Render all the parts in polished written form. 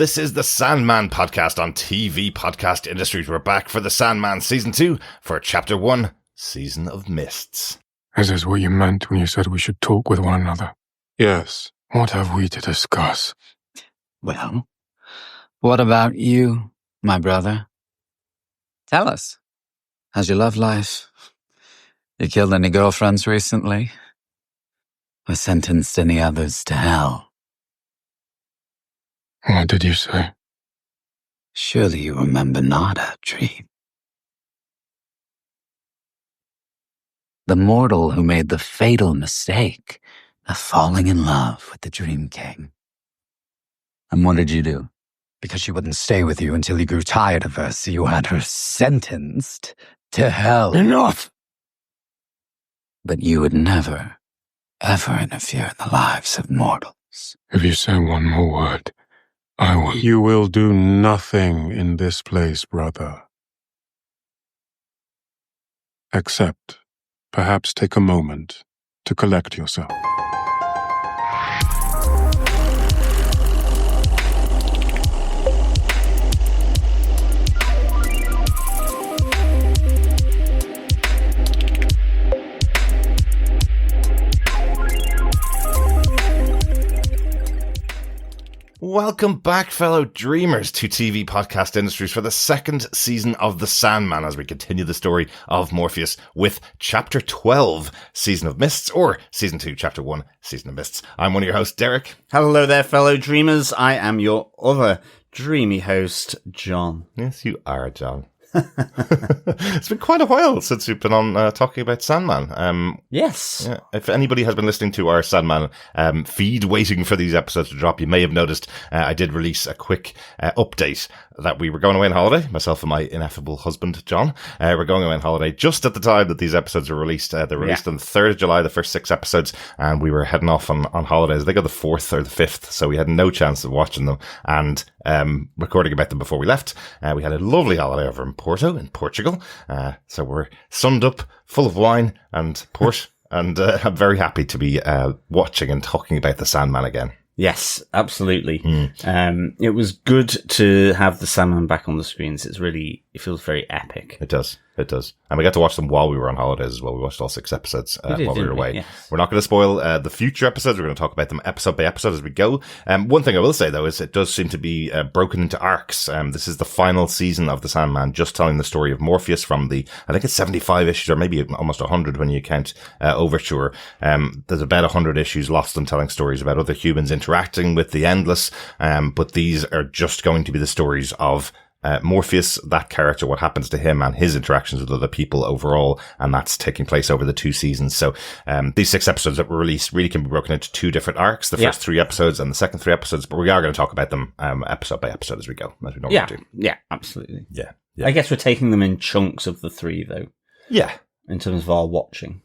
This is the Sandman podcast on TV Podcast Industries. We're back for the Sandman Season 2 for Chapter 1, Season of Mists. Is this what you meant when you said we should talk with one another? Yes. What have we to discuss? Well, what about you, my brother? Tell us. How's your love life? You killed any girlfriends recently? Or sentenced any others to hell? What did you say? Surely you remember not our dream. The mortal who made the fatal mistake of falling in love with the Dream King. And what did you do? Because she wouldn't stay with you until you grew tired of her, so you had her sentenced to hell. Enough! But you would never, ever interfere in the lives of mortals. If you say one more word, I will... You will do nothing in this place, brother. Except, perhaps take a moment to collect yourself. Welcome back, fellow dreamers, to TV Podcast Industries for the second season of The Sandman as we continue the story of Morpheus with Chapter 12, Season of Mists, or Season 2, Chapter 1, Season of Mists. I'm one of your hosts, Derek. Hello there, fellow dreamers. I am your other dreamy host, John. Yes, you are, John. It's been quite a while since we've been on talking about Sandman. Yes. Yeah, if anybody has been listening to our Sandman feed waiting for these episodes to drop, you may have noticed I did release a quick update that we were going away on holiday, myself and my ineffable husband, John. We're going away on holiday just at the time that these episodes were released. They were released on the 3rd of July, the first 6 episodes, and we were heading off on holidays. They go the 4th or the 5th, so we had no chance of watching them and recording about them before we left. We had a lovely holiday over in Porto, in Portugal. So we're sunned up, full of wine and port, and I'm very happy to be watching and talking about the Sandman again. Yes, absolutely. It was good to have the Sandman back on the screens. It feels very epic. It does. And we got to watch them while we were on holidays as well. We watched all 6 episodes while we were away. Yes. We're not going to spoil the future episodes. We're going to talk about them episode by episode as we go. One thing I will say, though, is it does seem to be broken into arcs. This is the final season of The Sandman, just telling the story of Morpheus from I think it's 75 issues, or maybe almost 100 when you count Overture. There's about 100 issues lost in telling stories about other humans interacting with the Endless, but these are just going to be the stories of Morpheus, that character, what happens to him and his interactions with other people overall, and that's taking place over the 2 seasons. So these 6 episodes that were released really can be broken into 2 different arcs, the first 3 episodes and the second 3 episodes, but we are going to talk about them episode by episode as we go, as we normally do. Yeah, absolutely. Yeah. I guess we're taking them in chunks of the 3, though. Yeah. In terms of our watching.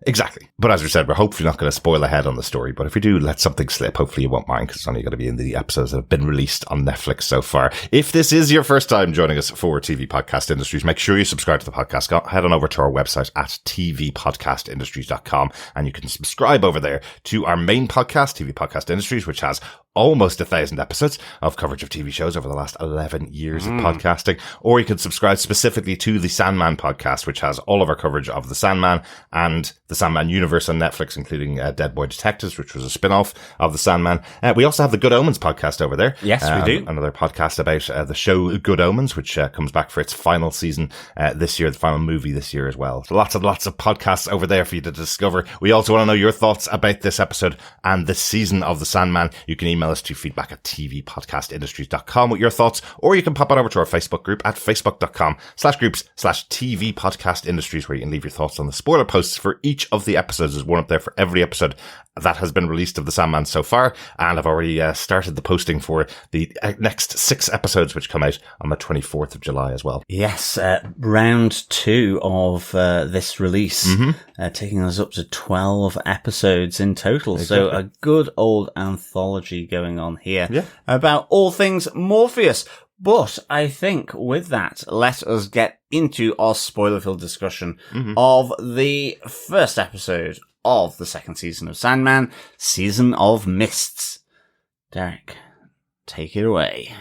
Exactly. But as we said, we're hopefully not going to spoil ahead on the story. But if we do let something slip, hopefully you won't mind, because it's only going to be in the episodes that have been released on Netflix so far. If this is your first time joining us for TV Podcast Industries, make sure you subscribe to the podcast. Head on over to our website at tvpodcastindustries.com, and you can subscribe over there to our main podcast, TV Podcast Industries, which has almost 1,000 episodes of coverage of TV shows over the last 11 years of podcasting. Or you can subscribe specifically to the Sandman podcast, which has all of our coverage of the Sandman and the Sandman universe on Netflix, including Dead Boy Detectives, which was a spin-off of the Sandman. We also have the Good Omens podcast over there. Yes, we do. Another podcast about the show Good Omens, which comes back for its final season this year, the final movie this year as well. So lots of podcasts over there for you to discover. We also want to know your thoughts about this episode and this season of the Sandman. You can email us to feedback@tvpodcastindustries.com with your thoughts, or you can pop on over to our Facebook group at facebook.com/groups/tvpodcastindustries, where you can leave your thoughts on the spoiler posts for each of the episodes. There's one up there for every episode that has been released of the Sandman so far, and I've already started the posting for the next 6 episodes, which come out on the 24th of July as well. Yes, round 2 of this release, taking us up to 12 episodes in total. Exactly. So a good old anthology going on here about all things Morpheus. But I think with that, let us get into our spoiler-filled discussion of the first episode of the second season of Sandman, Season of Mists. Derek, take it away.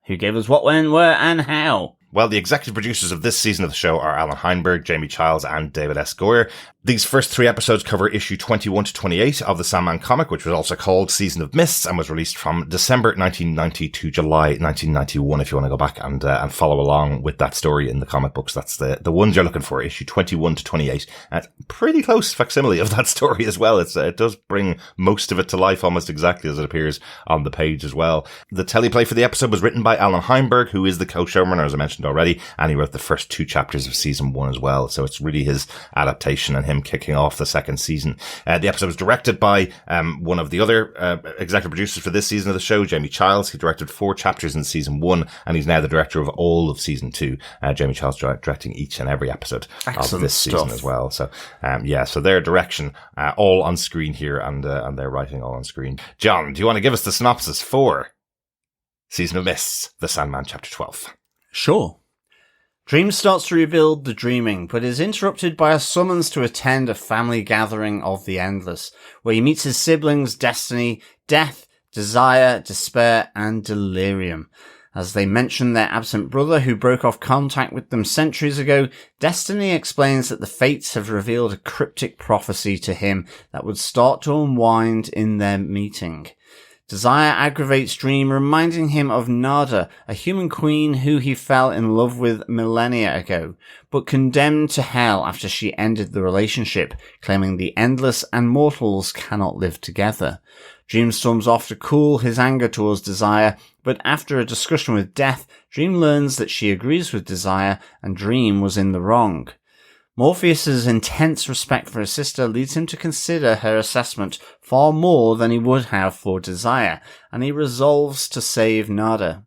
Who gave us what, when, where, and how? Well, the executive producers of this season of the show are Allan Heinberg, Jamie Childs, and David S. Goyer. These first 3 episodes cover issue 21 to 28 of the Sandman comic, which was also called Season of Mists and was released from December 1990 to July 1991. If you want to go back and follow along with that story in the comic books, that's the ones you're looking for, issue 21 to 28. And pretty close facsimile of that story as well. It does bring most of it to life almost exactly as it appears on the page as well. The teleplay for the episode was written by Allan Heinberg, who is the co-showrunner, as I mentioned already, and he wrote the first 2 chapters of season 1 as well. So it's really his adaptation and him kicking off the second season. The episode was directed by one of the other executive producers for this season of the show, Jamie Childs. He directed 4 chapters in season 1, and he's now the director of all of season 2. Jamie Childs directing each and every episode of this season as well. So so their direction all on screen here, and their writing all on screen. John, do you want to give us the synopsis for Season of Mists, The Sandman, Chapter 12? Sure. Dream starts to rebuild the dreaming, but is interrupted by a summons to attend a family gathering of the Endless, where he meets his siblings Destiny, Death, Desire, Despair, and Delirium. As they mention their absent brother who broke off contact with them centuries ago, Destiny explains that the Fates have revealed a cryptic prophecy to him that would start to unwind in their meeting. Desire aggravates Dream, reminding him of Nada, a human queen who he fell in love with millennia ago, but condemned to hell after she ended the relationship, claiming the Endless and mortals cannot live together. Dream storms off to cool his anger towards Desire, but after a discussion with Death, Dream learns that she agrees with Desire and Dream was in the wrong. Morpheus's intense respect for his sister leads him to consider her assessment far more than he would have for Desire, and he resolves to save Nada.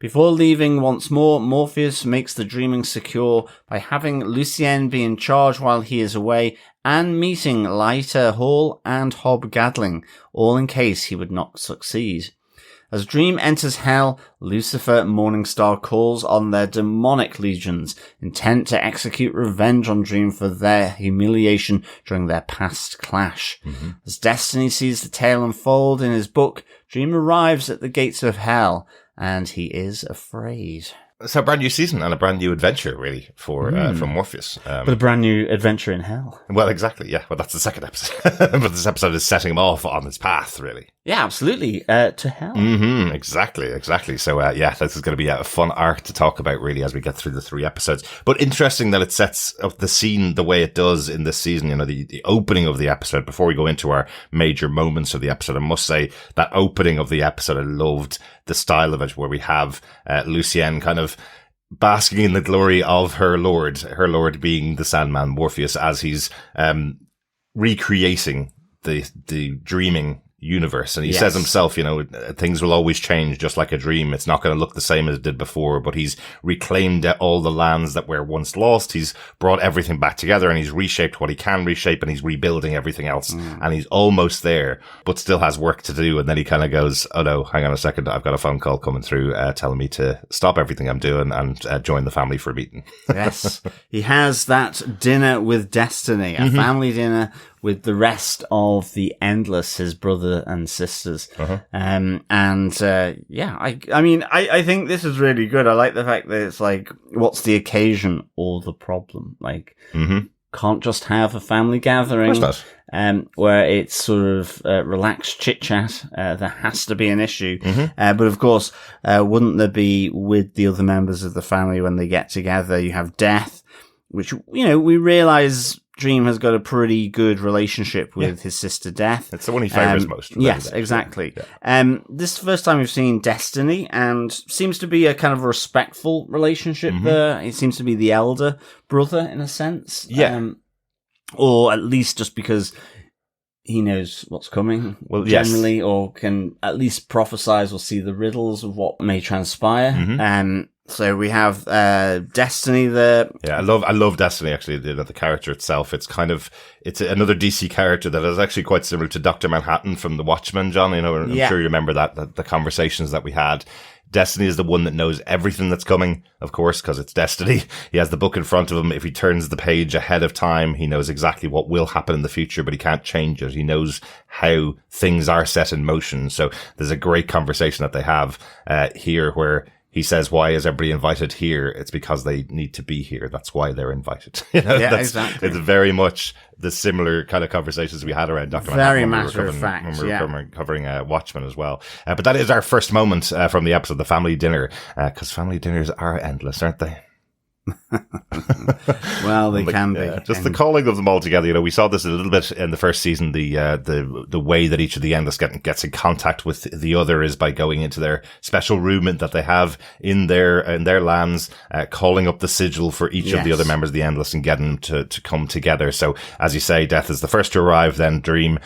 Before leaving once more, Morpheus makes the dreaming secure by having Lucien be in charge while he is away and meeting Leiter Hall and Hob Gadling, all in case he would not succeed. As Dream enters hell, Lucifer and Morningstar calls on their demonic legions, intent to execute revenge on Dream for their humiliation during their past clash. Mm-hmm. As Destiny sees the tale unfold in his book, Dream arrives at the gates of hell, and he is afraid. It's a brand new season and a brand new adventure, really, for Morpheus. But a brand new adventure in hell. Well, exactly, yeah. Well, that's the second episode. But this episode is setting him off on his path, really. Yeah, absolutely. To hell. Mm-hmm. Exactly. So, this is going to be a fun arc to talk about, really, as we get through the 3 episodes. But interesting that it sets up the scene the way it does in this season. You know, the opening of the episode, before we go into our major moments of the episode, I must say that opening of the episode, I loved the style of it, where we have Lucien kind of basking in the glory of her lord being the Sandman, Morpheus, as he's recreating the dreaming universe. And he says himself, you know, things will always change just like a dream. It's not going to look the same as it did before, but he's reclaimed all the lands that were once lost. He's brought everything back together and he's reshaped what he can reshape, and he's rebuilding everything else. And he's almost there, but still has work to do. And then he kind of goes, oh no, hang on a second. I've got a phone call coming through, telling me to stop everything I'm doing and join the family for a meeting. Yes. He has that dinner with Destiny, a family dinner with the rest of the Endless, his brother and sisters. I think this is really good. I like the fact that it's like, what's the occasion or the problem? Like, can't just have a family gathering, where it's sort of relaxed chit-chat. There has to be an issue. But of course, wouldn't there be with the other members of the family when they get together? You have Death, which, you know, we realize Dream has got a pretty good relationship with his sister Death. It's the one he favours most. Yes, exactly. Yeah. This is the first time we've seen Destiny, and seems to be a kind of respectful relationship there. He seems to be the elder brother in a sense. Yeah. Or at least just because he knows what's coming, generally, or can at least prophesize or see the riddles of what may transpire. So we have Destiny there. Yeah, I love Destiny, actually, the character itself. It's another DC character that is actually quite similar to Dr. Manhattan from The Watchmen, John. You know, I'm sure you remember that the conversations that we had. Destiny is the one that knows everything that's coming, of course, because it's Destiny. He has the book in front of him. If he turns the page ahead of time, he knows exactly what will happen in the future, but he can't change it. He knows how things are set in motion. So there's a great conversation that they have here where he says, why is everybody invited here? It's because they need to be here. That's why they're invited. Exactly. It's very much the similar kind of conversations we had around Dr. Very Manhattan matter of fact. when we were covering Watchmen as well. But that is our first moment from the episode, the family dinner, because family dinners are endless, aren't they? Well, they can be. Just the calling of them all together. You know, we saw this a little bit in the first season. The way that each of the Endless gets in contact with the other is by going into their special room that they have in their lands, calling up the sigil for each of the other members of the Endless and getting them to come together. So, as you say, Death is the first to arrive, then Dream,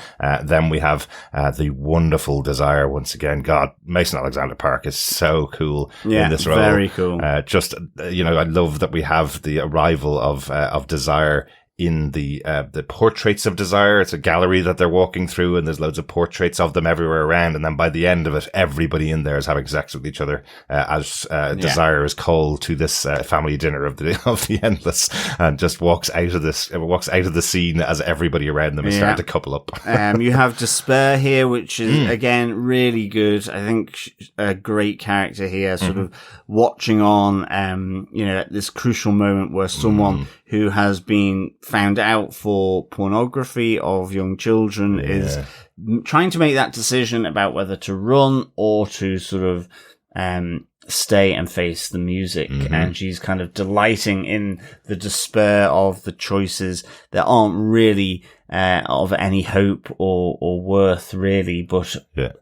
then we have the wonderful Desire once again. God, Mason Alexander Park is so cool in this role. Very cool. I love that we have the arrival of Desire in the portraits of Desire. It's a gallery that they're walking through, and there's loads of portraits of them everywhere around. And then by the end of it, everybody in there is having sex with each other as Desire is called to this family dinner of the Endless, and just walks out of the scene as everybody around them is starting to couple up. You have Despair here, which is again really good. I think a great character here, sort of watching on, at this crucial moment where someone who has been found out for pornography of young children is trying to make that decision about whether to run or to sort of stay and face the music. And she's kind of delighting in the despair of the choices that aren't really of any hope or worth really, but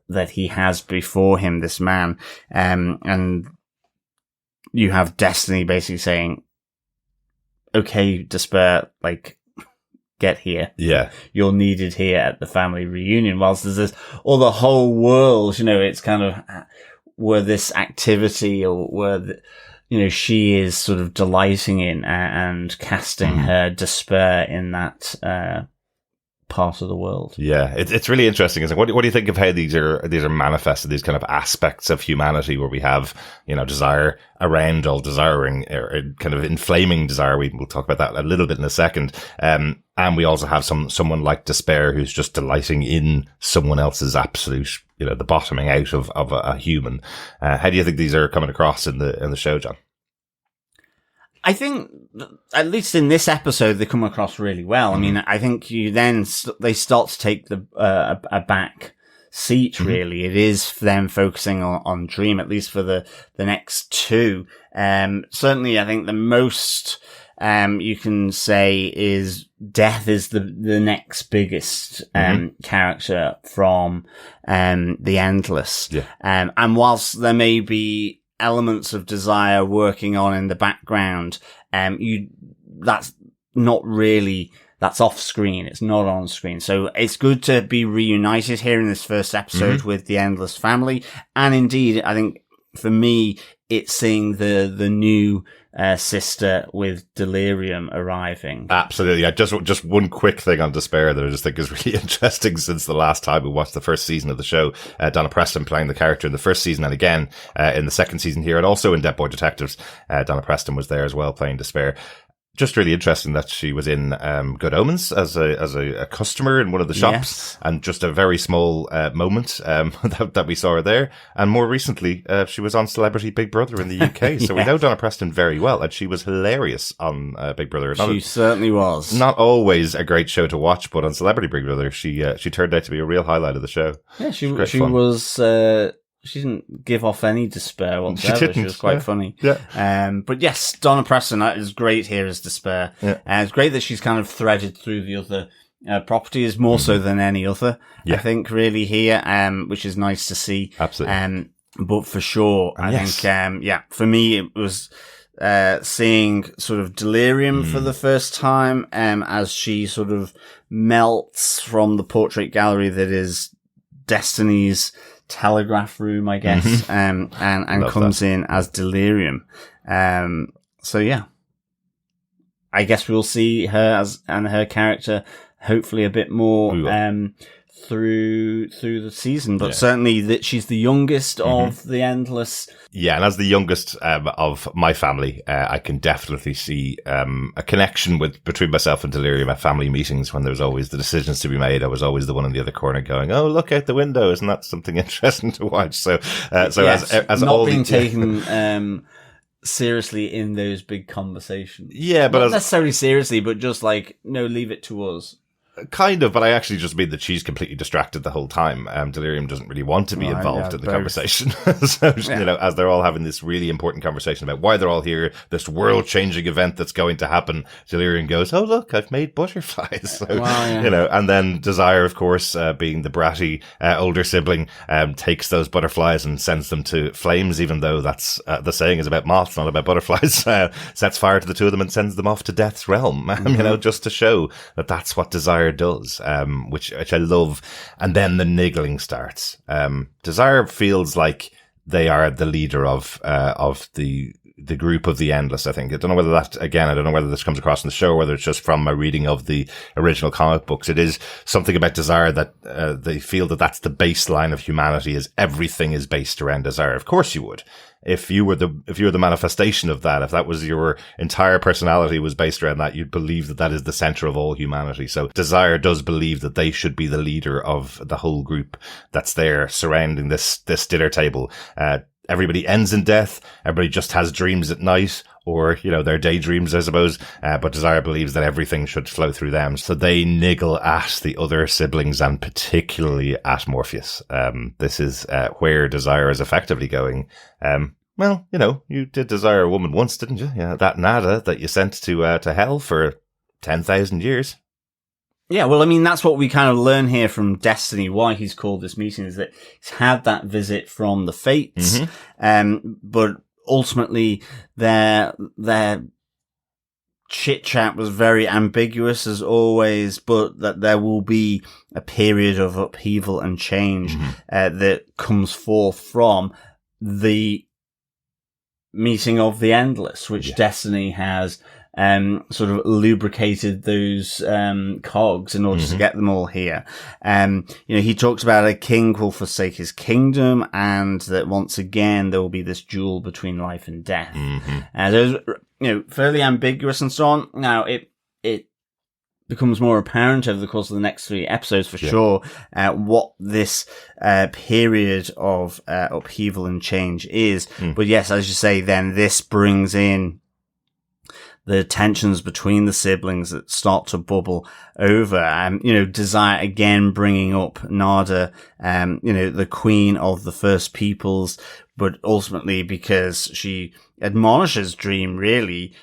that he has before him, this man. And you have Destiny basically saying, okay, Despair, like, get here. Yeah. You're needed here at the family reunion. Whilst there's this, or the whole world, it's kind of where this activity or where, she is sort of delighting in and casting her despair in that, part of the world. Yeah, it's really interesting, isn't it? What do you think of how these are manifested, these kind of aspects of humanity where we have, desire around all desiring, or kind of inflaming desire. We'll talk about that a little bit in a second. And we also have someone like Despair who's just delighting in someone else's absolute, the bottoming out of a human. How do you think these are coming across in the show, John? I think, at least in this episode, they come across really well. I mean, I think they start to take a back seat, really. It is them focusing on Dream, at least for the next two. Certainly, I think the most, you can say is Death is the next biggest, character from, the Endless. Yeah. And whilst there may be elements of Desire working on in the background, that's not really, that's off screen. It's not on screen. So it's good to be reunited here in this first episode with the Endless family. And indeed, I think for me, it's seeing the new sister with Delirium arriving. Absolutely. Just one quick thing on Despair that I just think is really interesting since the last time we watched the first season of the show. Donna Preston playing the character in the first season and again in the second season here, and also in Dead Boy Detectives. Donna Preston was there as well playing Despair. Just really interesting that she was in Good Omens as a customer in one of the shops, and just a very small moment that we saw her there. And more recently, she was on Celebrity Big Brother in the UK. So we know Donna Preston very well, and she was hilarious on Big Brother. She certainly was. Not always a great show to watch, but on Celebrity Big Brother, she turned out to be a real highlight of the show. Yeah, she was. She didn't give off any despair whatsoever. She was quite funny. Yeah. But yes, Donna Preston is great here as Despair. Yeah. It's great that she's kind of threaded through the other properties more so than any other. I think really here, which is nice to see. Absolutely. But for sure, I think, for me, it was seeing sort of Delirium for the first time, as she sort of melts from the portrait gallery that is Destiny's telegraph room, I guess, and comes in as Delirium. So yeah, I guess we'll see her and her character hopefully a bit more through the season, but certainly that she's the youngest of the Endless. Yeah, and as the youngest of my family, I can definitely see a connection between myself and Delirium at family meetings when there was always the decisions to be made. I was always the one in the other corner going, "Oh, look out the window! Isn't that something interesting to watch?" So as not all being taken seriously in those big conversations. Yeah, but not necessarily seriously, but just like, no, leave it to us. Kind of, but I actually just mean that she's completely distracted the whole time. Delirium doesn't really want to be involved in the conversation. So, you know, as they're all having this really important conversation about why they're all here, this world-changing event that's going to happen, Delirium goes, "Oh, look, I've made butterflies." So, you know, and then Desire, of course, being the bratty older sibling, takes those butterflies and sends them to flames, even though that's the saying is about moths, not about butterflies. Sets fire to the two of them and sends them off to death's realm, you know, just to show that that's what Desire does, which I love. And then the niggling starts. Desire feels like they are the leader of the group of the Endless, I think. I don't know whether this comes across in the show or whether it's just from my reading of the original comic books. It is something about Desire that they feel that that's the baseline of humanity, is everything is based around Desire. Of course you would. If you were the manifestation of that, if that was your entire personality was based around that, you'd believe that that is the center of all humanity. So Desire does believe that they should be the leader of the whole group that's there surrounding this dinner table. Everybody ends in death. Everybody just has dreams at night, or, you know, their daydreams, I suppose. But Desire believes that everything should flow through them. So they niggle at the other siblings and particularly at Morpheus. This is where Desire is effectively going, well, you know, you did desire a woman once, didn't you? Yeah, that Nada that you sent to hell for 10,000 years. Yeah, well, I mean, that's what we kind of learn here from Destiny, why he's called this meeting, is that he's had that visit from the Fates, but ultimately their chit-chat was very ambiguous as always, but that there will be a period of upheaval and change that comes forth from the meeting of the Endless, which Destiny has sort of lubricated those cogs in order to get them all here. You know, he talks about a king will forsake his kingdom, and that once again there will be this duel between life and death. There's, you know, fairly ambiguous and so on. Now it becomes more apparent over the course of the next 3 episodes for sure what this period of upheaval and change is. But yes, as you say, then this brings in the tensions between the siblings that start to bubble over. You know, Desire again bringing up Nada, you know, the queen of the first peoples, but ultimately because she admonishes Dream really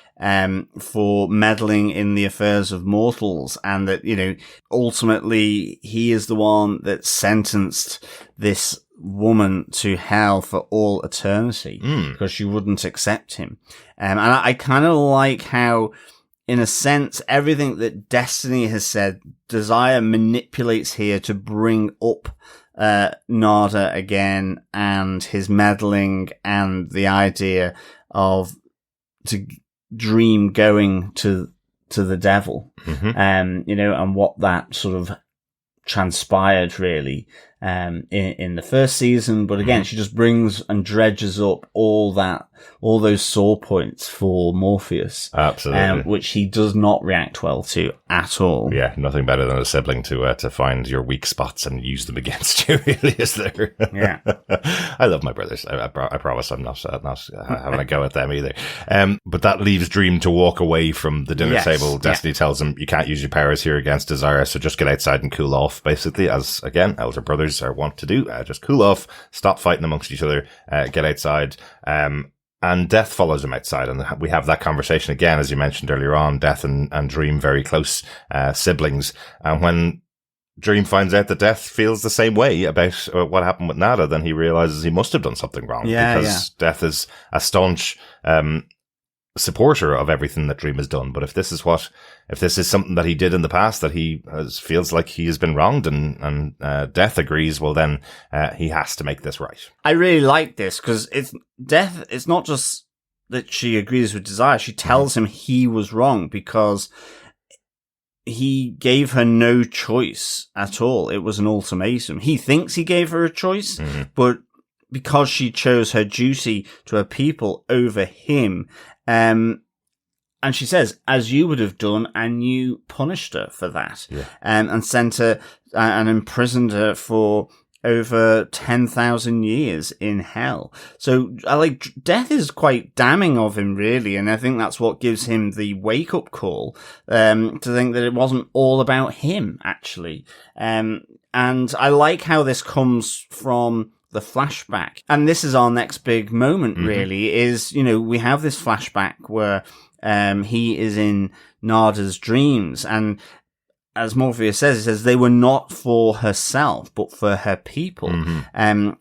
for meddling in the affairs of mortals, and that, you know, ultimately he is the one that sentenced this woman to hell for all eternity because she wouldn't accept him. And I kind of like how, in a sense, everything that Destiny has said, Desire manipulates here to bring up Nada again, and his meddling, and the idea of Dream going to the devil, you know, and what that sort of transpired really in the first season. But again, she just brings and dredges up all those sore points for Morpheus, absolutely, which he does not react well to at all. Yeah, nothing better than a sibling to find your weak spots and use them against you. Really, is there? Yeah, I love my brothers. I promise I'm not having a go at them either. But that leaves Dream to walk away from the dinner table. Destiny tells him, "You can't use your powers here against Desire, so just get outside and cool off." Basically, as again, elder brothers are wont to do, just cool off, stop fighting amongst each other, get outside. And Death follows him outside, and we have that conversation again, as you mentioned earlier on. Death and Dream, very close siblings. And when Dream finds out that Death feels the same way about what happened with Nada, then he realizes he must have done something wrong. Because Death is a staunch supporter of everything that Dream has done. But if this is something that he did in the past that he feels like he has been wronged, and Death agrees, well then he has to make this right. I really like this because Death. It's not just that she agrees with Desire; she tells him he was wrong because he gave her no choice at all. It was an ultimatum. He thinks he gave her a choice, but because she chose her duty to her people over him, and she says, as you would have done, and you punished her for that, and sent her and imprisoned her for over 10,000 years in hell. So, death is quite damning of him, really, and I think that's what gives him the wake-up call, to think that it wasn't all about him, actually. And I like how this comes from the flashback. And this is our next big moment, really, is, we have this flashback where he is in Nada's dreams, and as Morpheus says, he says they were not for herself, but for her people.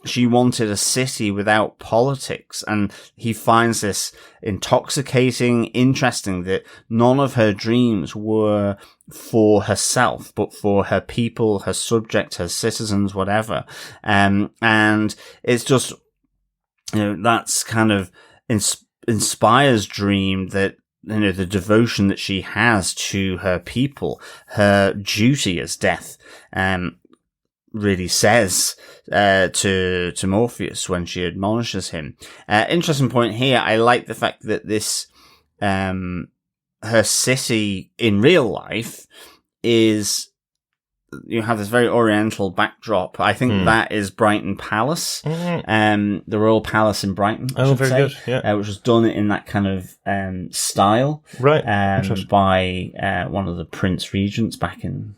She wanted a city without politics, and he finds this intoxicating, interesting, that none of her dreams were for herself, but for her people, her subjects, her citizens, whatever. And it's just, that's kind of inspires Dream, that the devotion that she has to her people, her duty as Death, really says to Morpheus when she admonishes him. Interesting point here. I like the fact that this her city in real life is. You have this very oriental backdrop. I think that is Brighton Palace, the Royal Palace in Brighton. Oh, very good. Yeah, which was done in that kind of style, right? By one of the Prince Regents back in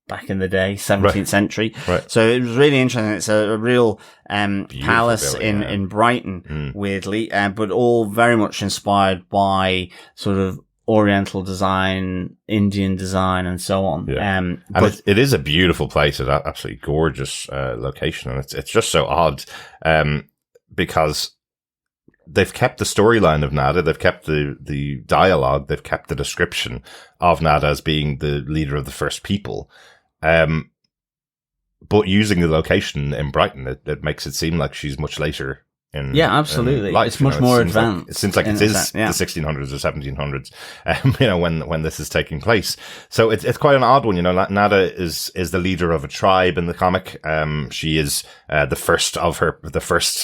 the day, 17th century. Right. So it was really interesting. It's a real palace building, in Brighton, weirdly, but all very much inspired by sort of Oriental design, Indian design, and so on. And it is a beautiful place. It's an absolutely gorgeous location, and it's just so odd because they've kept the storyline of Nada, they've kept the dialogue, they've kept the description of Nada as being the leader of the first people, but using the location in Brighton, it makes it seem like she's much later. Absolutely. Life, it's much more advanced. It seems like it is the 1600s or 1700s, when this is taking place. So it's quite an odd one. Nada is the leader of a tribe in the comic. She is the first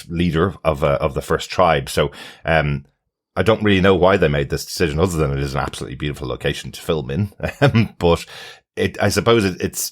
leader of the first tribe. So I don't really know why they made this decision, other than it is an absolutely beautiful location to film in. But I suppose it's.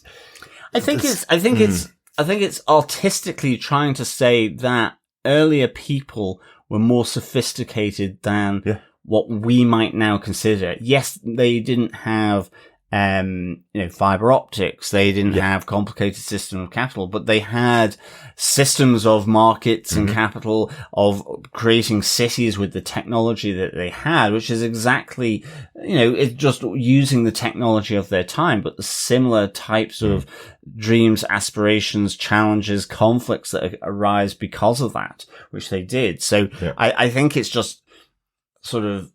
I think it's artistically trying to say that earlier people were more sophisticated than what we might now consider. Yes, they didn't have, fiber optics. They didn't have complicated system of capital, but they had systems of markets and capital, of creating cities with the technology that they had, which is exactly, it's just using the technology of their time, but the similar types of dreams, aspirations, challenges, conflicts that arise because of that, which they did. So I think it's just sort of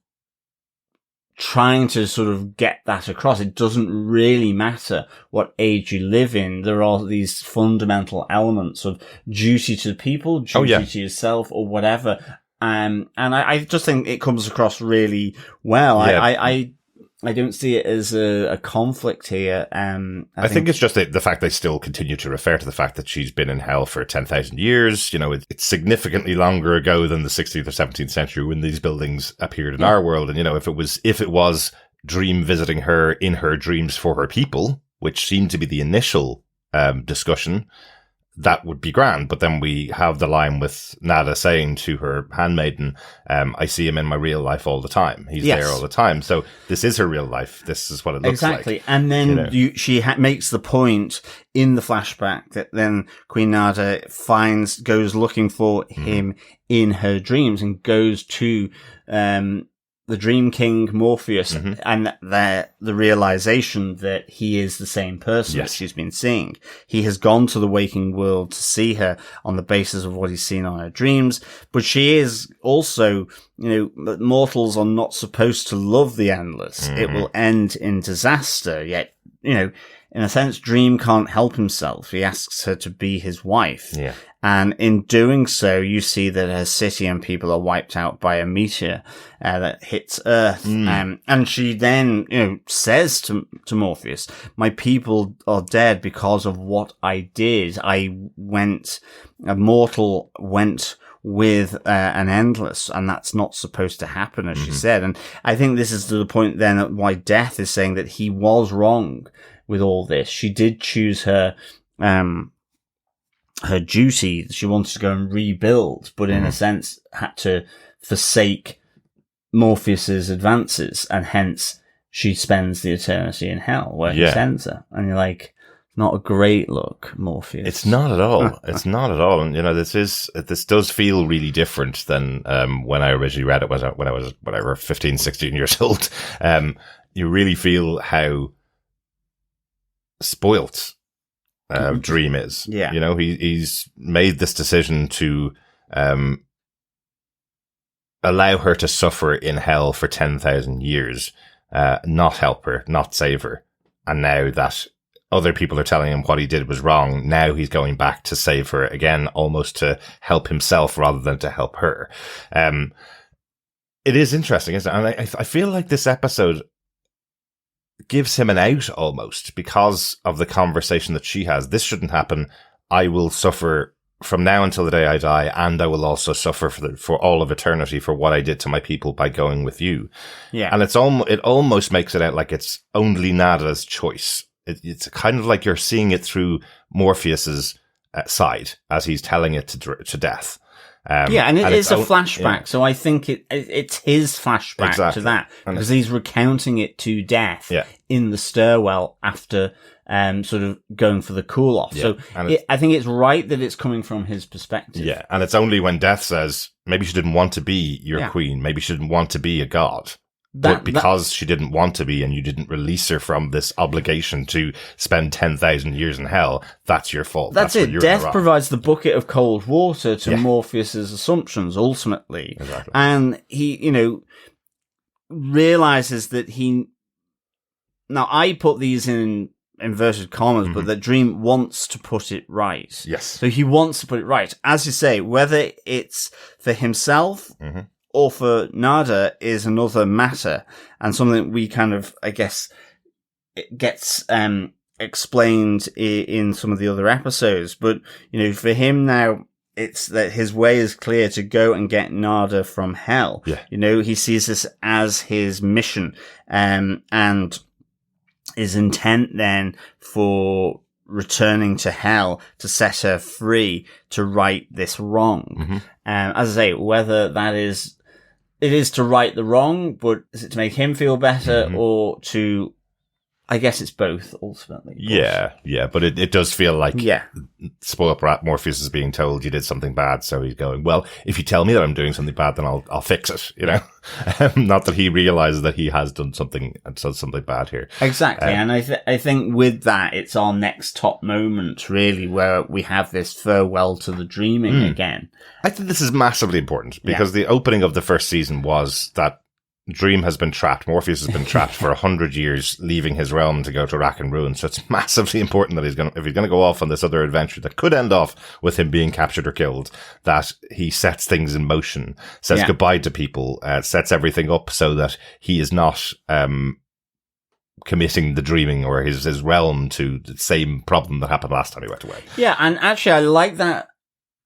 trying to sort of get that across. It doesn't really matter what age you live in. There are these fundamental elements of duty to the people, duty to yourself, or whatever. And I just think it comes across really well. I don't see it as a conflict here. I think it's just the fact they still continue to refer to the fact that she's been in hell for 10,000 years. It's significantly longer ago than the 16th or 17th century when these buildings appeared in our world. And, if it was Dream visiting her in her dreams for her people, which seemed to be the initial discussion, that would be grand. But then we have the line with Nada saying to her handmaiden, I see him in my real life all the time. He's there all the time. So this is her real life. This is what it looks like. Exactly. And then she makes the point in the flashback that then Queen Nada goes looking for him in her dreams, and goes to the Dream King Morpheus, and the realization that he is the same person that she's been seeing. He has gone to the waking world to see her on the basis of what he's seen on her dreams, but she is also, mortals are not supposed to love the endless. It will end in disaster, yet, in a sense, Dream can't help himself. He asks her to be his wife. Yeah. And in doing so, you see that her city and people are wiped out by a meteor that hits Earth. And she then, says to Morpheus, my people are dead because of what I did. A mortal went with an endless, and that's not supposed to happen, as she said. And I think this is to the point then why Death is saying that he was wrong with all this. She did choose her duty. She wanted to go and rebuild, but in a sense had to forsake Morpheus's advances, and hence she spends the eternity in hell where he sends her. And you're like, not a great look, Morpheus. It's not at all. It's not at all. And this does feel really different than when I originally read it when I was whatever 15, 16 years old. You really feel how spoilt Dream is. Yeah. He's made this decision to allow her to suffer in hell for 10,000 years, not help her, not save her. And now that other people are telling him what he did was wrong, now he's going back to save her again, almost to help himself rather than to help her. It is interesting, isn't it? And I feel like this episode gives him an out almost because of the conversation that she has. This shouldn't happen. I will suffer from now until the day I die, and I will also suffer for all of eternity for what I did to my people by going with you. Yeah. And it almost makes it out like it's only Nada's choice. It's kind of like you're seeing it through Morpheus's side as he's telling it to Death. And it is a flashback, so I think it's his flashback to that, because he's recounting it to Death in the stairwell after sort of going for the cool-off. Yeah. So I think it's right that it's coming from his perspective. Yeah, and it's only when Death says, maybe she didn't want to be your queen, maybe she didn't want to be a god. But because she didn't want to be, and you didn't release her from this obligation to spend 10,000 years in hell, that's your fault. That's it. Death provides the bucket of cold water to Morpheus's assumptions, ultimately. Exactly. And he, realizes that now I put these in inverted commas, but that Dream wants to put it right. Yes. So he wants to put it right. As you say, whether it's for himself, or for Nada is another matter, and something we kind of, I guess, it gets explained in some of the other episodes. But, for him now, it's that his way is clear to go and get Nada from hell. Yeah. He sees this as his mission, and his intent then for returning to hell to set her free to right this wrong. As I say, whether that is, it is to right the wrong, but is it to make him feel better or to, I guess it's both ultimately. Yeah, but it does feel like spoiled brat Morpheus is being told you did something bad, so he's going, well, if you tell me that I'm doing something bad, then I'll fix it, Not that he realizes that he has done something bad here. Exactly, and I think with that, it's our next top moment, really, where we have this farewell to the dreaming again. I think this is massively important, because the opening of the first season was that Dream has been trapped. Morpheus has been trapped for 100 years, leaving his realm to go to rack and ruin. So it's massively important that if he's going to go off on this other adventure that could end off with him being captured or killed, that he sets things in motion, says goodbye to people, sets everything up so that he is not committing the dreaming or his realm to the same problem that happened last time he went away. Yeah, and actually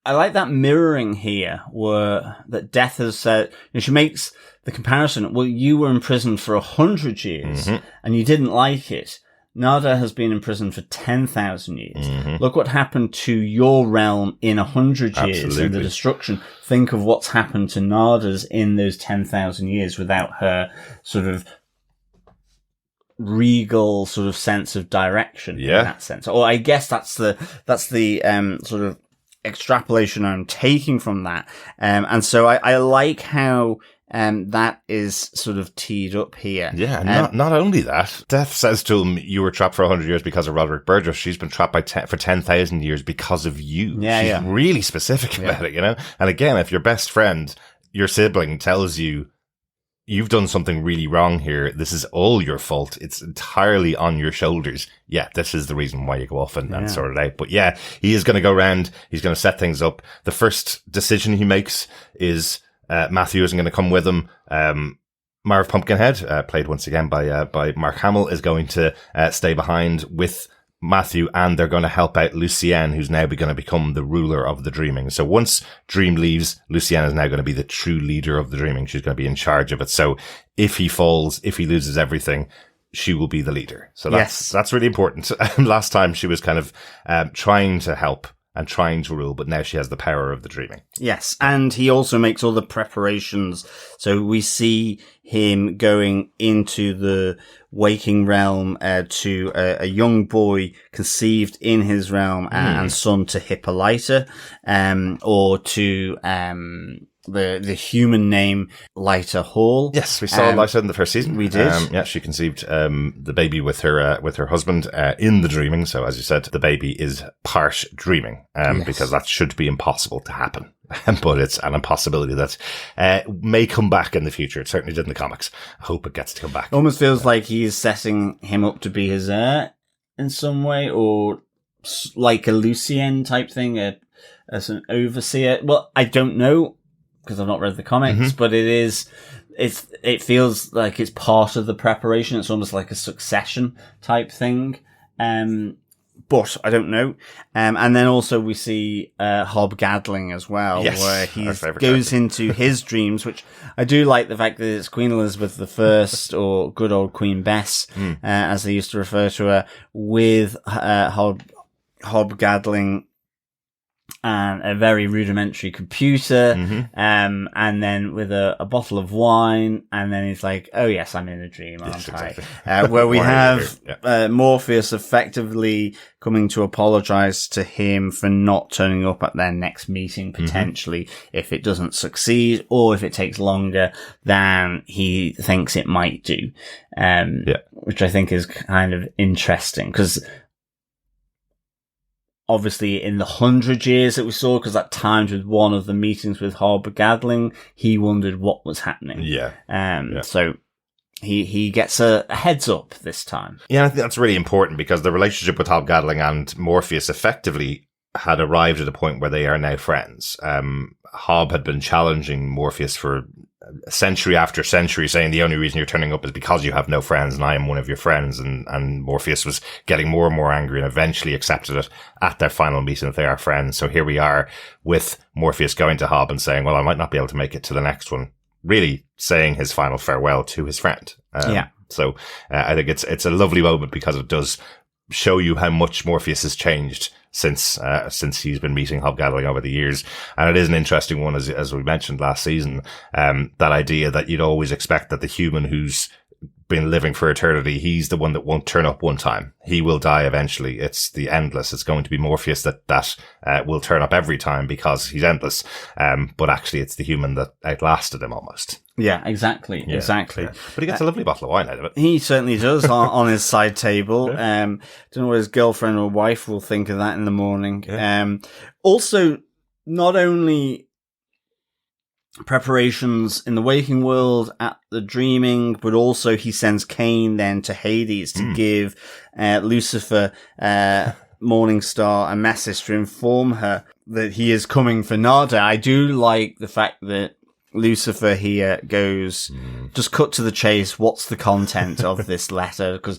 I like that mirroring here, where that Death has said, she makes the comparison, well, you were imprisoned for 100 years and you didn't like it. Nada has been imprisoned for 10,000 years. Look what happened to your realm in 100 years and the destruction. Think of what's happened to Nada's in those 10,000 years without her sort of regal sort of sense of direction in that sense. Or I guess that's the sort of extrapolation I'm taking from that. And so I like how that is sort of teed up here. Yeah, and not only that, Death says to him, you were trapped for 100 years because of Roderick Burgess. She's been trapped for 10,000 years because of you. She's really specific about it, And again, if your best friend, your sibling, tells you you've done something really wrong here. This is all your fault. It's entirely on your shoulders. Yeah, this is the reason why you go off and sort it out. But yeah, he is going to go around. He's going to set things up. The first decision he makes is Matthew isn't going to come with him. Marv Pumpkinhead, played once again by Mark Hamill, is going to stay behind with Matthew, and they're going to help out Lucienne, who's now going to become the ruler of the Dreaming. So once Dream leaves, Lucienne is now going to be the true leader of the Dreaming. She's going to be in charge of it. So if he falls, if he loses everything, she will be the leader. So that's really important. Last time she was kind of trying to help and trying to rule, but now she has the power of the Dreaming. Yes, and he also makes all the preparations. So we see him going into the waking realm to a young boy conceived in his realm and son to Hippolyta, or to the human name Lyta Hall. Yes, we saw Lyta in the first season. We did. She conceived the baby with her husband in the Dreaming. So as you said, the baby is part Dreaming, because that should be impossible to happen. But it's an impossibility that may come back in the future. It certainly did in the comics. I hope it gets to come back. Almost feels like he's setting him up to be his heir in some way, or like a Lucienne type thing, as an overseer. Well, I don't know, because I've not read the comics, but it feels like it's part of the preparation. It's almost like a succession type thing. But I don't know. And then also we see Hob Gadling as well, where he goes into his dreams, which I do like the fact that it's Queen Elizabeth I, or good old Queen Bess, as they used to refer to her, with Hob Gadling and a very rudimentary computer, and then with a bottle of wine, and then he's like, oh yes, I'm in a dream, aren't I? Exactly. Where we have Morpheus effectively coming to apologize to him for not turning up at their next meeting, potentially, if it doesn't succeed, or if it takes longer than he thinks it might do. Which I think is kind of interesting, because obviously in the 100 years that we saw, because that timed with one of the meetings with Hob Gadling, he wondered what was happening. So he gets a heads up this time. Yeah, I think that's really important, because the relationship with Hob Gadling and Morpheus effectively had arrived at a point where they are now friends. Hob had been challenging Morpheus for century after century, saying the only reason you're turning up is because you have no friends and I am one of your friends, and Morpheus was getting more and more angry and eventually accepted it at their final meeting that they are friends. So here we are with Morpheus going to Hob and saying, well, I might not be able to make it to the next one, really saying his final farewell to his friend. So I think it's a lovely moment, because it does show you how much Morpheus has changed since he's been meeting Hob Gadling over the years. And it is an interesting one, as we mentioned last season, that idea that you'd always expect that the human who's been living for eternity, he's the one that won't turn up one time. He will die eventually. It's the endless. It's going to be Morpheus that will turn up every time, because he's endless. But actually it's the human that outlasted him almost. Yeah, exactly. Yeah. But he gets a lovely bottle of wine out of it. He certainly does on his side table. Don't know what his girlfriend or wife will think of that in the morning. Also, not only preparations in the waking world at the Dreaming, but also he sends Cain then to Hades to give Lucifer, Morningstar, a message to inform her that he is coming for Nada. I do like the fact that Lucifer here goes, just cut to the chase. What's the content of this letter? Because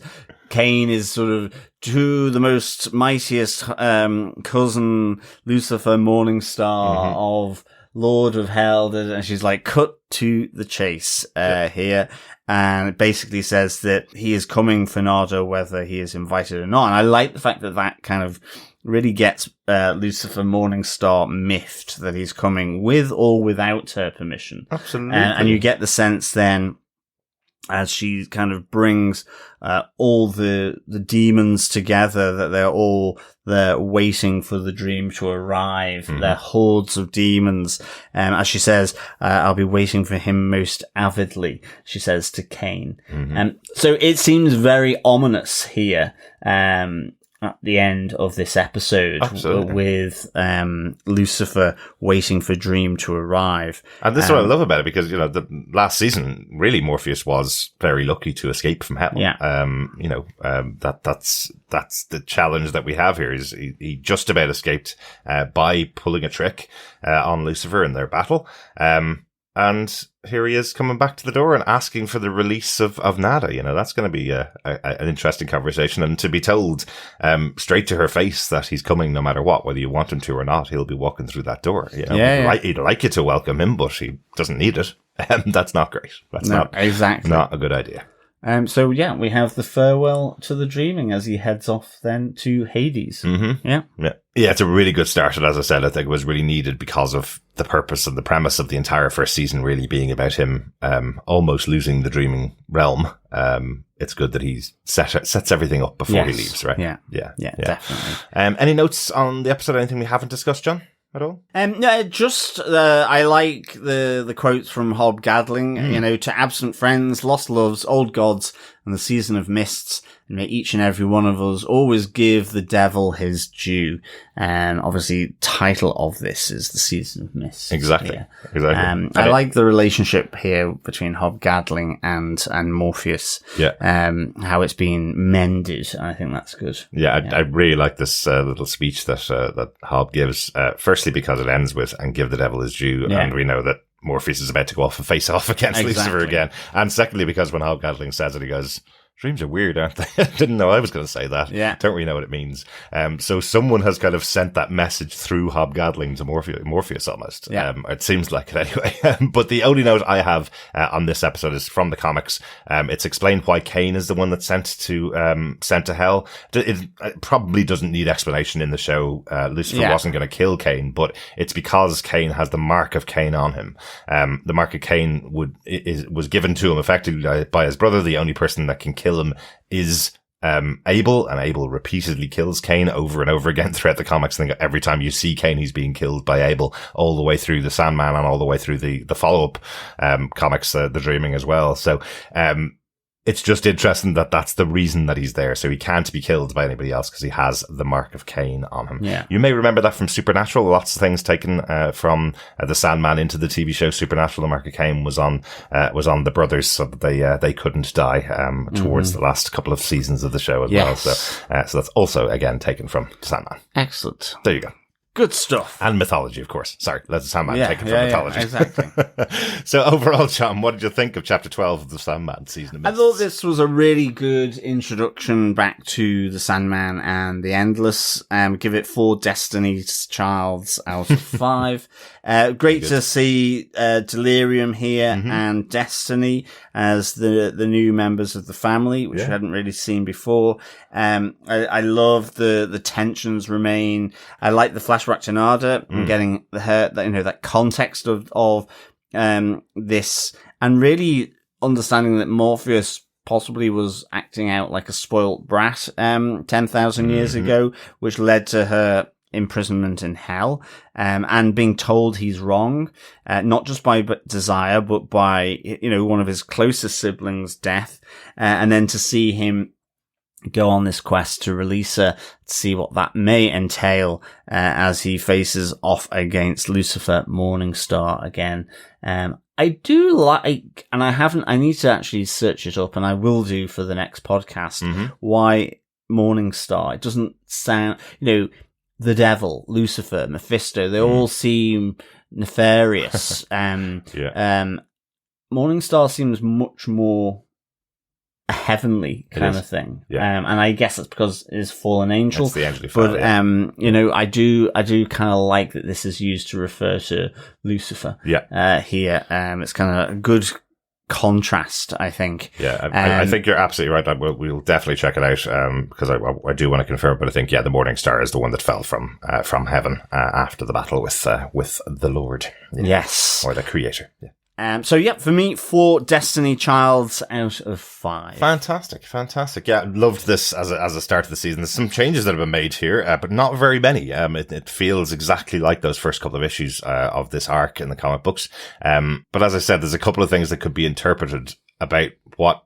Cain is sort of to the most mightiest cousin, Lucifer, Morningstar of Lord of Hell, and she's like, cut to the chase here, and it basically says that he is coming for Nada whether he is invited or not. And I like the fact that kind of really gets Lucifer Morningstar miffed that he's coming with or without her permission. Absolutely. And you get the sense then, as she kind of brings all the demons together, that they're waiting for the dream to arrive. They're hordes of demons. As she says, I'll be waiting for him most avidly, she says to Cain. So it seems very ominous here. at the end of this episode. Absolutely. With Lucifer waiting for Dream to arrive. And this is what I love about it, because, the last season, really, Morpheus was very lucky to escape from hell. Yeah. That's the challenge that we have here, is he just about escaped by pulling a trick on Lucifer in their battle. And here he is coming back to the door and asking for the release of Nada. That's going to be an interesting conversation. And to be told straight to her face that he's coming no matter what, whether you want him to or not, he'll be walking through that door. He'd like you to welcome him, but he doesn't need it. That's not great. That's not a good idea. So we have the farewell to the dreaming as he heads off then to Hades. Mm-hmm. Yeah, it's a really good start. And as I said, I think it was really needed because of the purpose and the premise of the entire first season really being about him almost losing the dreaming realm. It's good that he sets everything up before he leaves, right? Yeah, definitely. Any notes on the episode? Anything we haven't discussed, John? At all? I like the quotes from Hob Gadling, to absent friends, lost loves, old gods, and the season of mists, and may each and every one of us always give the devil his due. Obviously, title of this is the season of mists. Exactly. I like the relationship here between Hob Gadling and Morpheus. Yeah. How it's been mended. I think that's good. Yeah, I really like this little speech that Hob gives. Firstly, because it ends with "and give the devil his due," and we know that Morpheus is about to go off and face off against Lucifer again. And secondly, because when Hob Gadling says it, he goes, "Dreams are weird, aren't they?" I didn't know I was going to say that. Yeah. Don't really know what it means. So someone has kind of sent that message through Hob Gadling to Morpheus almost. Yeah. It seems like it anyway. But the only note I have on this episode is from the comics. It's explained why Cain is the one that's sent to hell. It probably doesn't need explanation in the show. Lucifer wasn't going to kill Cain, but it's because Cain has the mark of Cain on him. The mark of Cain was given to him effectively by his brother. The only person that can kill him is Abel, and Abel repeatedly kills Cain over and over again throughout the comics. I think every time you see Cain, he's being killed by Abel, all the way through the Sandman and all the way through the follow-up comics, the Dreaming as well. So it's just interesting that that's the reason that he's there. So he can't be killed by anybody else because he has the mark of Cain on him. Yeah. You may remember that from Supernatural. Lots of things taken from the Sandman into the TV show Supernatural. The mark of Cain was on the brothers, so that they couldn't die towards the last couple of seasons of the show as well. So that's also again taken from Sandman. Excellent. There you go. Good stuff. And mythology, of course. Sorry, that's Sandman taken from mythology. Exactly. So overall, John, what did you think of Chapter 12 of the Sandman season of Mists? I thought this was a really good introduction back to the Sandman and the Endless. Give it 4 Destiny's Childs out of 5. Great to see Delirium here and Destiny as the new members of the family, which we hadn't really seen before. I love the tensions remain. I like the flashback to Nada and getting that context of this, and really understanding that Morpheus possibly was acting out like a spoilt brat 10,000 years ago, which led to her imprisonment in hell, and being told he's wrong, not just by desire, but by, one of his closest siblings' death, and then to see him go on this quest to release her, to see what that may entail, as he faces off against Lucifer Morningstar again. I do like, and I need to actually search it up, and I will do for the next podcast, why Morningstar. It doesn't sound, the devil, Lucifer, Mephisto, they all seem nefarious. Morningstar seems much more a heavenly kind of thing. Yeah. And I guess it's because it's fallen angel. It's the angel fell, but, I do kind of like that this is used to refer to Lucifer. Yeah. Here. It's kind of a good contrast, I think. Yeah, I think you're absolutely right. We'll definitely check it out, because I do want to confirm, but I think, the Morning Star is the one that fell from heaven, after the battle with the Lord. Yeah. Yes. Or the Creator. Yeah. For me, 4 Destiny Childs out of 5. Fantastic. Yeah, loved this as a start of the season. There's some changes that have been made here, but not very many. It feels exactly like those first couple of issues of this arc in the comic books. But as I said, there's a couple of things that could be interpreted about what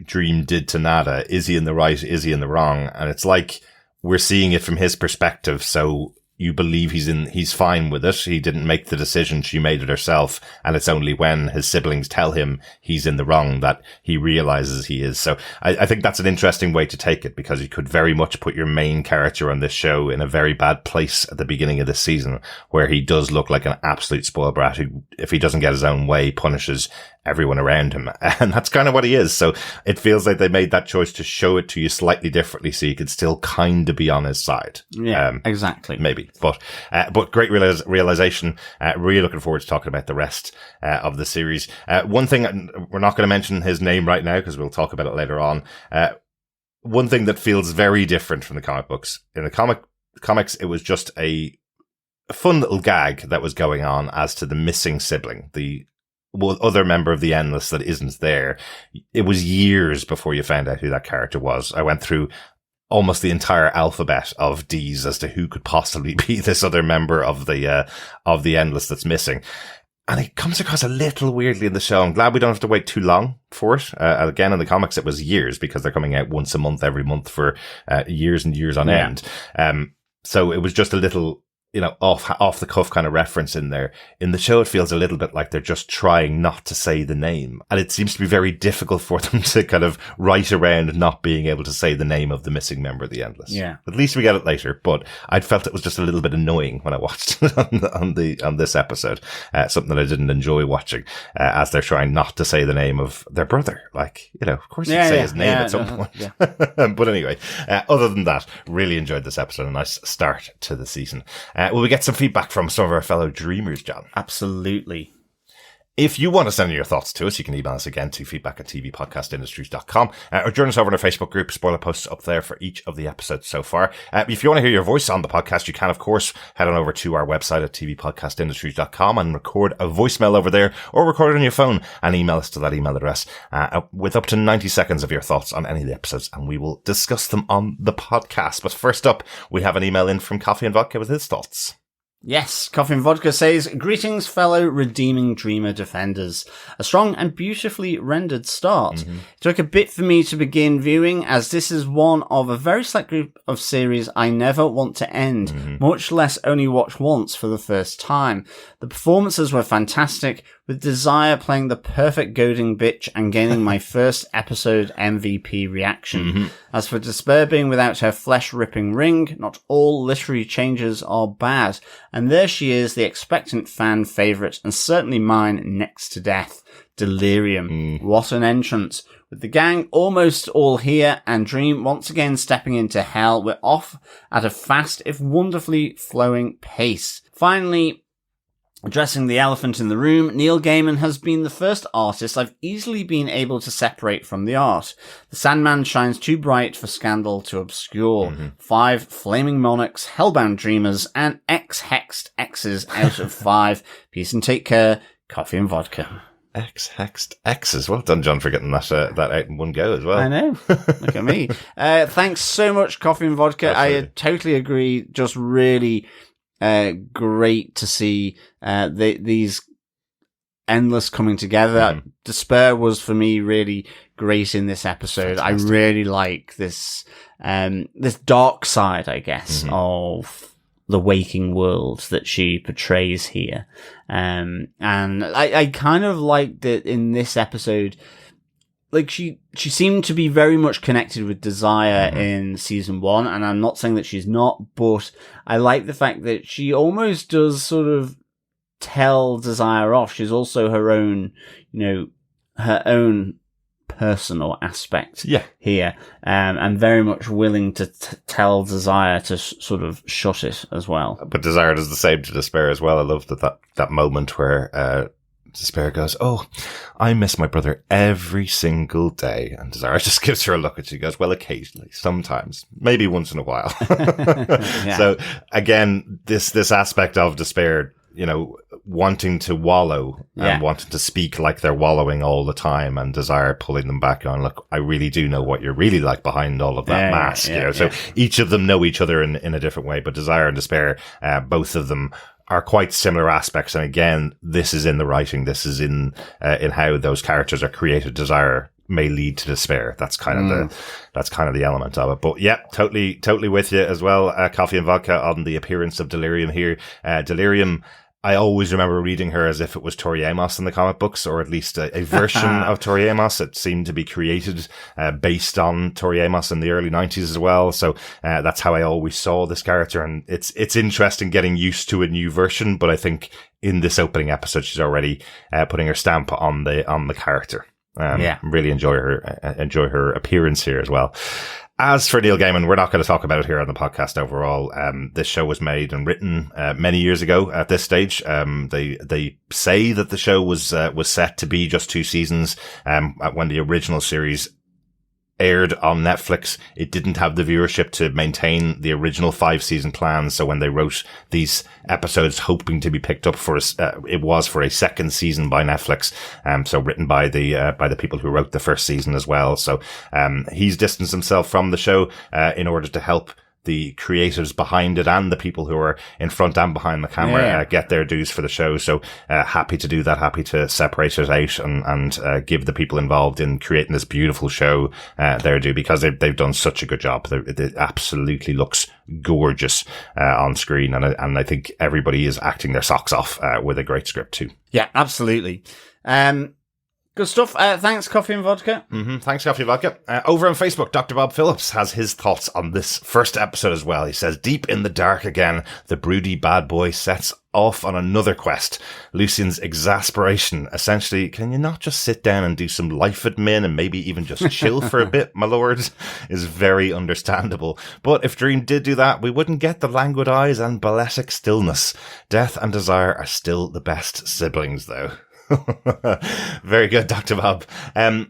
Dream did to Nada. Is he in the right? Is he in the wrong? And it's like we're seeing it from his perspective. So you believe he's fine with it. He didn't make the decision. She made it herself. And it's only when his siblings tell him he's in the wrong that he realizes he is. So I think that's an interesting way to take it, because you could very much put your main character on this show in a very bad place at the beginning of this season, where he does look like an absolute spoiled brat who, if he doesn't get his own way, punishes everyone around him. And that's kind of what he is. So it feels like they made that choice to show it to you slightly differently, so you could still kind of be on his side. Yeah, exactly. Maybe. But great realization. Really looking forward to talking about the rest of the series. One thing, we're not going to mention his name right now because we'll talk about it later on. One thing that feels very different from the comic books. In the comics, it was just a fun little gag that was going on as to the missing sibling, the other member of the Endless that isn't there. It was years before you found out who that character was. I went through almost the entire alphabet of D's as to who could possibly be this other member of the Endless that's missing. And it comes across a little weirdly in the show. I'm glad we don't have to wait too long for it. Again, in the comics, it was years, because they're coming out once a month, every month for years and years on end. So it was just a little, off the cuff kind of reference in there. In the show, it feels a little bit like they're just trying not to say the name. And it seems to be very difficult for them to kind of write around not being able to say the name of the missing member of the Endless. Yeah. At least we get it later, but I felt it was just a little bit annoying when I watched it on this episode. Something that I didn't enjoy watching, as they're trying not to say the name of their brother. Like, of course you'd say his name at some point. Yeah. But anyway, other than that, really enjoyed this episode. A nice start to the season. Will we get some feedback from some of our fellow dreamers, John? Absolutely. If you want to send your thoughts to us, you can email us again to feedback@tvpodcastindustries.com, or join us over in our Facebook group. Spoiler posts up there for each of the episodes so far. If you want to hear your voice on the podcast, you can, of course, head on over to our website at tvpodcastindustries.com and record a voicemail over there, or record it on your phone and email us to that email address with up to 90 seconds of your thoughts on any of the episodes, and we will discuss them on the podcast. But first up, we have an email in from Coffee and Vodka with his thoughts. Yes, Coffee and Vodka says, "Greetings, fellow redeeming dreamer defenders. A strong and beautifully rendered start. It took a bit for me to begin viewing, as this is one of a very select group of series I never want to end, much less only watch once for the first time. The performances were fantastic, with Desire playing the perfect goading bitch and gaining my first episode MVP reaction. As for Despair being without her flesh-ripping ring, not all literary changes are bad, and there she is, the expectant fan favourite, and certainly mine next to death, Delirium. What an entrance. With the gang almost all here, and Dream once again stepping into hell, we're off at a fast, if wonderfully flowing pace. Finally, addressing the elephant in the room, Neil Gaiman has been the first artist I've easily been able to separate from the art. The Sandman shines too bright for scandal to obscure. 5 flaming monarchs, hellbound dreamers, and ex-hexed X's out of 5. Peace and take care. Coffee and Vodka. Ex-hexed X's. Well done, John, for getting that out in one go as well. I know. Look at me. Thanks so much, Coffee and Vodka. Absolutely. I totally agree. Just really great to see these Endless coming together. Despair was for me really great in this episode. Fantastic. I really like this dark side, I guess, of the waking world that she portrays here. And I kind of liked that in this episode. Like, she seemed to be very much connected with Desire in season 1, and I'm not saying that she's not, but I like the fact that she almost does sort of tell Desire off. She's also her own, her own personal aspect here, and very much willing to tell Desire to sort of shut it as well. But Desire does the same to Despair as well. I love that moment where Despair goes, "Oh, I miss my brother every single day." And Desire just gives her a look and she goes, "Well, occasionally, sometimes, maybe once in a while." So again, this aspect of Despair, wanting to wallow and wanting to speak like they're wallowing all the time, and Desire pulling them back on, "Look, I really do know what you're really like behind all of that mask." So each of them know each other in a different way, but Desire and Despair, both of them are quite similar aspects. And again, this is in the writing. This is in how those characters are created. Desire may lead to despair. That's kind of the element of it. But yeah, totally with you as well. Coffee and Vodka on the appearance of Delirium here. Delirium, I always remember reading her as if it was Tori Amos in the comic books, or at least a version of Tori Amos. It seemed to be created based on Tori Amos in the early 90s as well. So that's how I always saw this character. And it's interesting getting used to a new version, but I think in this opening episode, she's already putting her stamp on the character. Really enjoy her appearance here as well. As for Neil Gaiman, we're not going to talk about it here on the podcast overall. This show was made and written many years ago at this stage. They say that the show was set to be just 2 seasons. When the original series aired on Netflix, it didn't have the viewership to maintain the original 5-season plan. So when they wrote these episodes hoping to be picked up for it was for a second season by Netflix. So written by the people who wrote the first season as well. So he's distanced himself from the show in order to help the creatives behind it and the people who are in front and behind the camera get their dues for the show. So happy to do that, happy to separate it out and give the people involved in creating this beautiful show their due, because they've done such a good job. It absolutely looks gorgeous on screen, and I think everybody is acting their socks off with a great script too. Yeah, absolutely. Good stuff. Thanks, Coffee and Vodka. Thanks, Coffee and Vodka. Over on Facebook, Dr. Bob Phillips has his thoughts on this first episode as well. He says, deep in the dark again, the broody bad boy sets off on another quest. Lucian's exasperation. Essentially, can you not just sit down and do some life admin and maybe even just chill for a bit, my lord? Is very understandable. But if Dream did do that, we wouldn't get the languid eyes and balletic stillness. Death and Desire are still the best siblings, though. Very good, Dr. Bob. I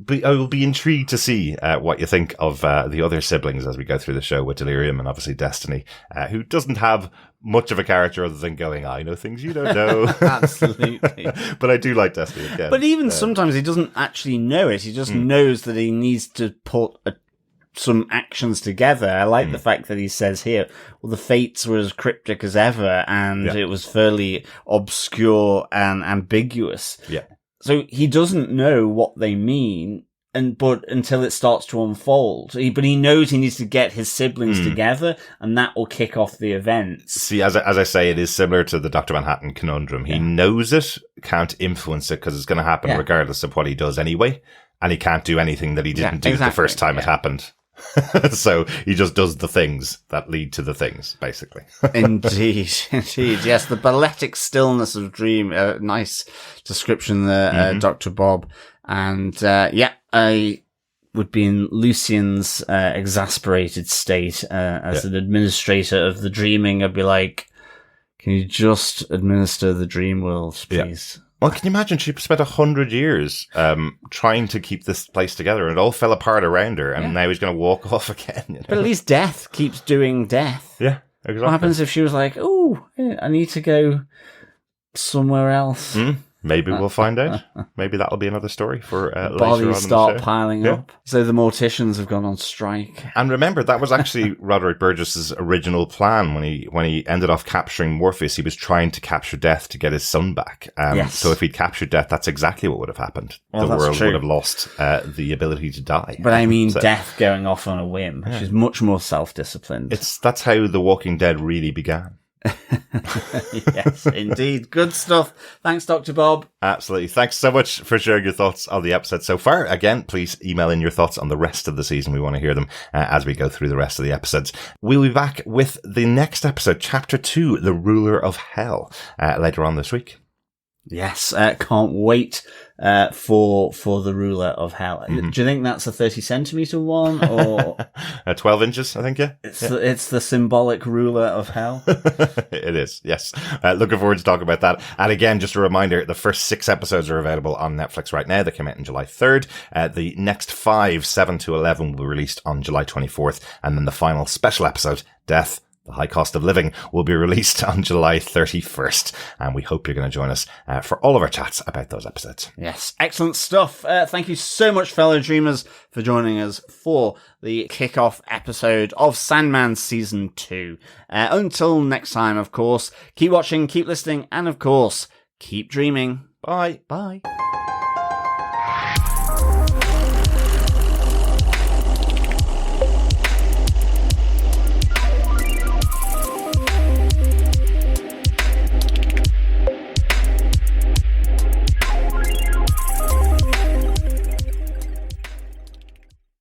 will be intrigued to see what you think of the other siblings as we go through the show with Delirium and obviously Destiny, who doesn't have much of a character other than going, I know things you don't know. Absolutely. But I do like Destiny again. But even sometimes he doesn't actually know it. He just knows that he needs to put some actions together. I like the fact that he says here, well, the fates were as cryptic as ever, and it was fairly obscure and ambiguous. Yeah. So he doesn't know what they mean, but until it starts to unfold. But he knows he needs to get his siblings together, and that will kick off the events. See, as I say, it is similar to the Dr. Manhattan conundrum. He knows it, can't influence it because it's going to happen regardless of what he does anyway, and he can't do anything that he didn't do the first time it happened. So he just does the things that lead to the things, basically. Indeed. Yes, the balletic stillness of Dream. Nice description there, Dr. Bob. And I would be in Lucian's exasperated state as an administrator of the dreaming. I'd be like, can you just administer the dream world, please? Yeah. Well, can you imagine? She spent 100 years trying to keep this place together, and it all fell apart around her, and now he's going to walk off again. You know? But at least Death keeps doing Death. Yeah, exactly. What happens if she was like, oh, I need to go somewhere else? Maybe we'll find out. Maybe that'll be another story for later on. Bodies start piling up. So the morticians have gone on strike. And remember, that was actually Roderick Burgess's original plan when he ended off capturing Morpheus. He was trying to capture Death to get his son back. So if he'd captured Death, that's exactly what would have happened. Well, the world would have lost the ability to die. But I mean, Death going off on a whim. She's much more self-disciplined. That's how The Walking Dead really began. Yes, indeed. Good stuff. Thanks, Dr. Bob. Absolutely. Thanks so much for sharing your thoughts on the episode so far. Again, please email in your thoughts on the rest of the season. We want to hear them as we go through the rest of the episodes. We'll be back with the next episode, Chapter 2, The Ruler of Hell, later on this week. Yes, can't wait for the Ruler of Hell. Do you think that's a 30 centimeter one or 12 inches? I think it's the symbolic Ruler of Hell. It is, yes. Looking forward to talking about that. And again, just a reminder: the first 6 episodes are available on Netflix right now. They came out on July 3rd. The next 5, 7 to 11, will be released on July 24th, and then the final special episode, Death, The High Cost of Living, will be released on July 31st. And we hope you're going to join us for all of our chats about those episodes. Yes, excellent stuff. Thank you so much, fellow dreamers, for joining us for the kickoff episode of Sandman Season 2. Until next time, of course, keep watching, keep listening, and of course, keep dreaming. Bye. Bye.